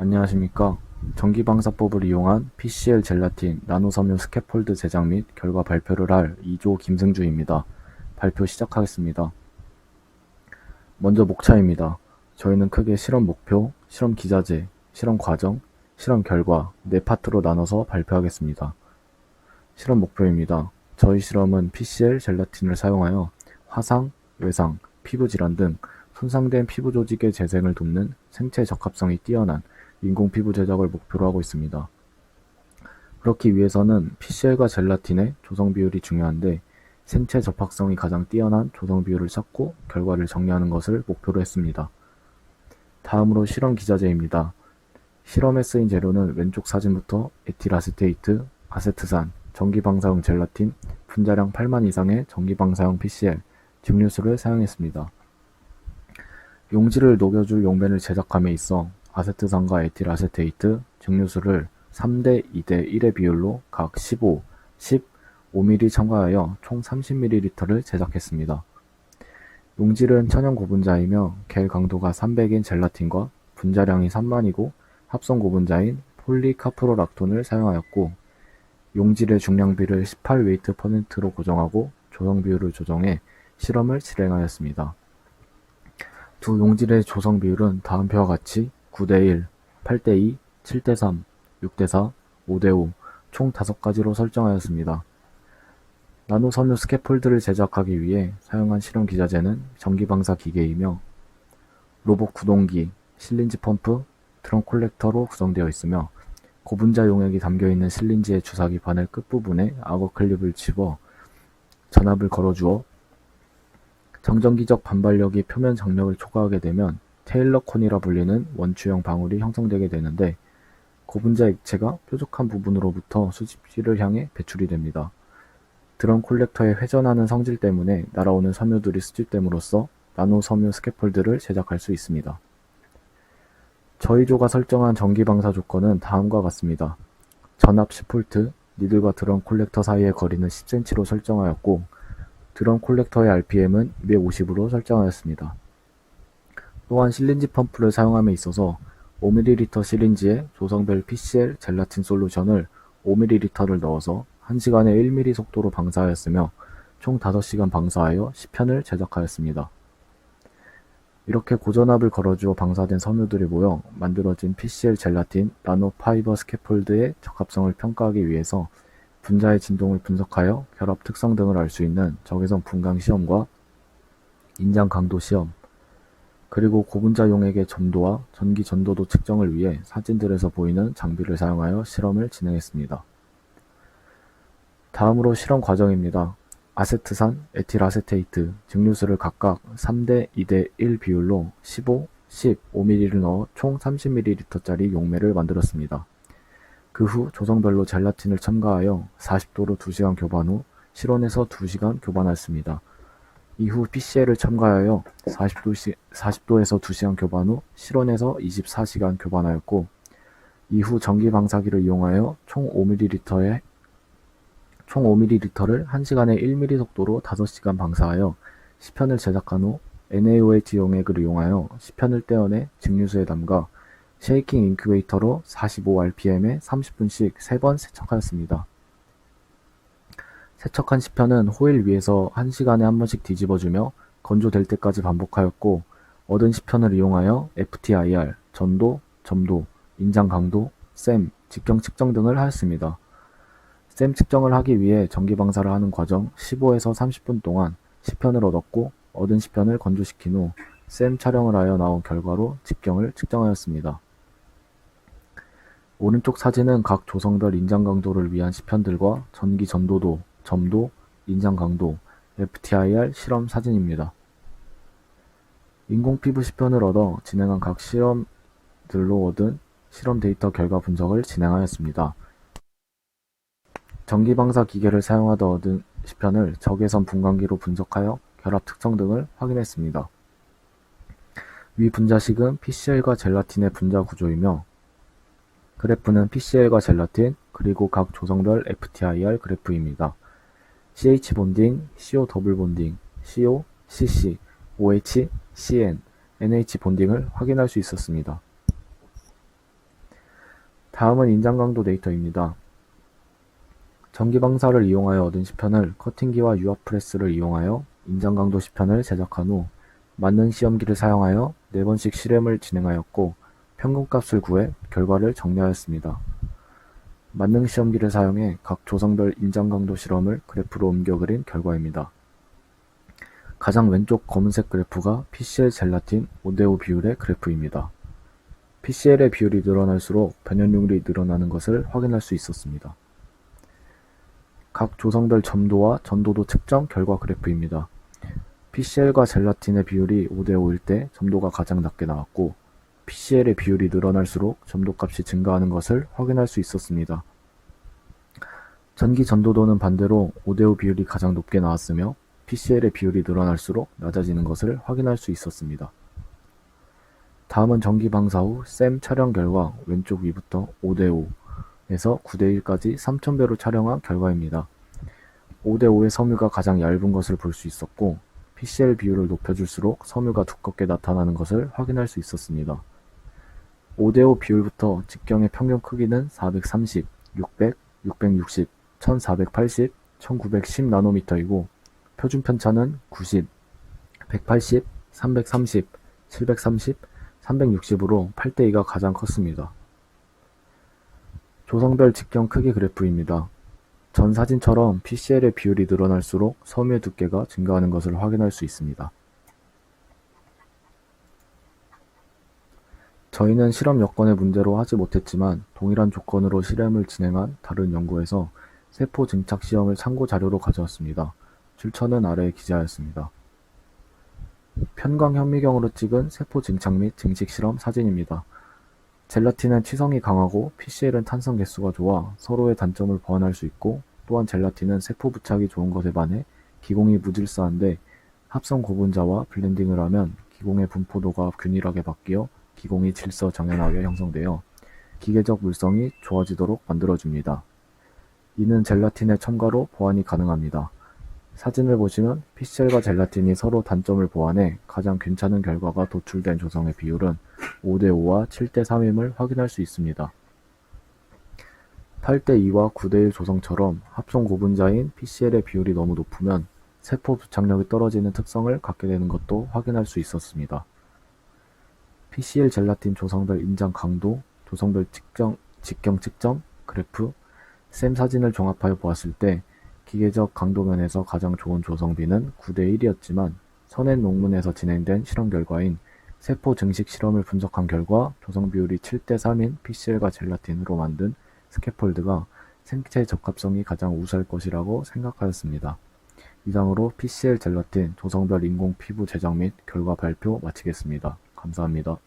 안녕하십니까. 전기방사법을 이용한 PCL 젤라틴 나노섬유 스캐폴드 제작 및 결과 발표를 할 2조 김승주입니다. 발표 시작하겠습니다. 먼저 목차입니다. 저희는 크게 실험 목표, 실험 기자재, 실험 과정, 실험 결과 4파트로 나눠서 발표하겠습니다. 실험 목표입니다. 저희 실험은 PCL 젤라틴을 사용하여 화상, 외상, 피부질환 등 손상된 피부 조직의 재생을 돕는 생체 적합성이 뛰어난 인공 피부 제작을 목표로 하고 있습니다. 그렇기 위해서는 PCL과 젤라틴의 조성 비율이 중요한데 생체 접합성이 가장 뛰어난 조성 비율을 찾고 결과를 정리하는 것을 목표로 했습니다. 다음으로 실험 기자재입니다. 실험에 쓰인 재료는 왼쪽 사진부터 에틸아세테이트, 아세트산, 전기방사용 젤라틴, 분자량 8만 이상의 전기방사용 PCL, 증류수를 사용했습니다. 용지를 녹여줄 용변을 제작함에 있어 아세트산과 에틸아세테이트, 증류수를 3대 2대 1의 비율로 각 15, 10, 5ml 첨가하여 총 30ml를 제작했습니다. 용질은 천연 고분자이며 겔 강도가 300인 젤라틴과 분자량이 3만이고 합성 고분자인 폴리카프로락톤을 사용하였고 용질의 중량비를 18웨이트%로 고정하고 조성 비율을 조정해 실험을 진행하였습니다. 두 용질의 조성 비율은 다음 표와 같이 9대1, 8대2, 7대3, 6대4, 5대5, 총 5가지로 설정하였습니다. 나노섬유 스캐폴드를 제작하기 위해 사용한 실험 기자재는 전기방사 기계이며 로봇 구동기, 실린지 펌프, 드럼 콜렉터로 구성되어 있으며 고분자 용액이 담겨있는 실린지의 주사기 바늘 끝부분에 악어 클립을 집어 전압을 걸어주어 정전기적 반발력이 표면 장력을 초과하게 되면 테일러 콘이라 불리는 원추형 방울이 형성되게 되는데 고분자 액체가 뾰족한 부분으로부터 수집지를 향해 배출이 됩니다. 드럼 콜렉터의 회전하는 성질 때문에 날아오는 섬유들이 수집됨으로써 나노 섬유 스캐폴드를 제작할 수 있습니다. 저희 조가 설정한 전기방사 조건은 다음과 같습니다. 전압 10V, 니들과 드럼 콜렉터 사이의 거리는 10cm로 설정하였고 드럼 콜렉터의 RPM은 250으로 설정하였습니다. 또한 실린지 펌프를 사용함에 있어서 5ml 시린지에 조성별 PCL 젤라틴 솔루션을 5ml를 넣어서 1시간에 1mm 속도로 방사하였으며 총 5시간 방사하여 10편을 제작하였습니다. 이렇게 고전압을 걸어주어 방사된 섬유들이 모여 만들어진 PCL 젤라틴 나노 파이버 스캐폴드의 적합성을 평가하기 위해서 분자의 진동을 분석하여 결합 특성 등을 알 수 있는 적외선 분광 시험과 인장 강도 시험, 그리고 고분자 용액의 점도와 전기 전도도 측정을 위해 사진들에서 보이는 장비를 사용하여 실험을 진행했습니다. 다음으로 실험 과정입니다. 아세트산, 에틸아세테이트, 증류수를 각각 3대 2대 1 비율로 15, 10, 5ml를 넣어 총 30ml짜리 용매를 만들었습니다. 그 후 조성별로 젤라틴을 첨가하여 40도로 2시간 교반 후 실온에서 2시간 교반하였습니다. 이후 PCL을 첨가하여 40도에서 2시간 교반 후 실온에서 24시간 교반하였고 이후 전기방사기를 이용하여 총 5ml를 1시간에 1mm 속도로 5시간 방사하여 10편을 제작한 후 NaOH 용액을 이용하여 10편을 떼어내 증류수에 담가 쉐이킹 인큐베이터로 45rpm에 30분씩 3번 세척하였습니다. 세척한 10편은 호일 위에서 1시간에 한 번씩 뒤집어주며 건조될 때까지 반복하였고 얻은 10편을 이용하여 FTIR, 전도, 점도, 인장 강도, 셈, 직경 측정 등을 하였습니다. 셈 측정을 하기 위해 전기방사를 하는 과정 15에서 30분 동안 10편을 얻었고 얻은 10편을 건조시킨 후 셈 촬영을 하여 나온 결과로 직경을 측정하였습니다. 오른쪽 사진은 각 조성별 인장 강도를 위한 10편들과 전기 전도도, 점도, 인장 강도, FTIR 실험 사진입니다. 인공 피부 10편을 얻어 진행한 각 실험들로 얻은 실험 데이터 결과 분석을 진행하였습니다. 전기방사 기계를 사용하다 얻은 10편을 적외선 분광기로 분석하여 결합 특성 등을 확인했습니다. 위 분자식은 PCL과 젤라틴의 분자 구조이며 그래프는 PCL과 젤라틴 그리고 각 조성별 FTIR 그래프입니다. CH 본딩, CO 더블 본딩, CO, CC, OH, CN, NH 본딩을 확인할 수 있었습니다. 다음은 인장 강도 데이터입니다. 전기방사를 이용하여 얻은 시편을 커팅기와 유압 프레스를 이용하여 인장 강도 시편을 제작한 후 맞는 시험기를 사용하여 4번씩 실험을 진행하였고 평균값을 구해 결과를 정리하였습니다. 만능 시험기를 사용해 각 조성별 인장 강도 실험을 그래프로 옮겨 그린 결과입니다. 가장 왼쪽 검은색 그래프가 PCL 젤라틴 5대5 비율의 그래프입니다. PCL의 비율이 늘어날수록 변연율이 늘어나는 것을 확인할 수 있었습니다. 각 조성별 점도와 전도도 측정 결과 그래프입니다. PCL과 젤라틴의 비율이 5대5일 때 점도가 가장 낮게 나왔고 PCL의 비율이 늘어날수록 점도값이 증가하는 것을 확인할 수 있었습니다. 전기 전도도는 반대로 5대5 비율이 가장 높게 나왔으며 PCL의 비율이 늘어날수록 낮아지는 것을 확인할 수 있었습니다. 다음은 전기 방사 후 샘 촬영 결과 왼쪽 위부터 5대5에서 9대1까지 3000배로 촬영한 결과입니다. 5대5의 섬유가 가장 얇은 것을 볼 수 있었고 PCL 비율을 높여줄수록 섬유가 두껍게 나타나는 것을 확인할 수 있었습니다. 5대5 비율부터 직경의 평균 크기는 430, 600, 660, 1480, 1910 나노미터이고 표준 편차는 90, 180, 330, 730, 360으로 8대2가 가장 컸습니다. 조성별 직경 크기 그래프입니다. 전 사진처럼 PCL의 비율이 늘어날수록 섬유의 두께가 증가하는 것을 확인할 수 있습니다. 저희는 실험 여건의 문제로 하지 못했지만 동일한 조건으로 실험을 진행한 다른 연구에서 세포 증착 시험을 참고 자료로 가져왔습니다. 출처는 아래에 기재하였습니다. 편광 현미경으로 찍은 세포 증착 및 증식 실험 사진입니다. 젤라틴은 치성이 강하고 PCL은 탄성 개수가 좋아 서로의 단점을 보완할 수 있고 또한 젤라틴은 세포 부착이 좋은 것에 반해 기공이 무질서한데 합성 고분자와 블렌딩을 하면 기공의 분포도가 균일하게 바뀌어 기공이 질서 정연하게 형성되어 기계적 물성이 좋아지도록 만들어줍니다. 이는 젤라틴의 첨가로 보완이 가능합니다. 사진을 보시면 PCL과 젤라틴이 서로 단점을 보완해 가장 괜찮은 결과가 도출된 조성의 비율은 5대5와 7대3임을 확인할 수 있습니다. 8대2와 9대1 조성처럼 합성 고분자인 PCL의 비율이 너무 높으면 세포 부착력이 떨어지는 특성을 갖게 되는 것도 확인할 수 있었습니다. PCL 젤라틴 조성별 인장 강도, 조성별 직경 측정, 그래프, 샘 사진을 종합하여 보았을 때 기계적 강도면에서 가장 좋은 조성비는 9대1이었지만 선행 논문에서 진행된 실험 결과인 세포 증식 실험을 분석한 결과 조성 비율이 7대3인 PCL과 젤라틴으로 만든 스캐폴드가 생체 적합성이 가장 우수할 것이라고 생각하였습니다. 이상으로 PCL 젤라틴 조성별 인공 피부 제작 및 결과 발표 마치겠습니다. 감사합니다.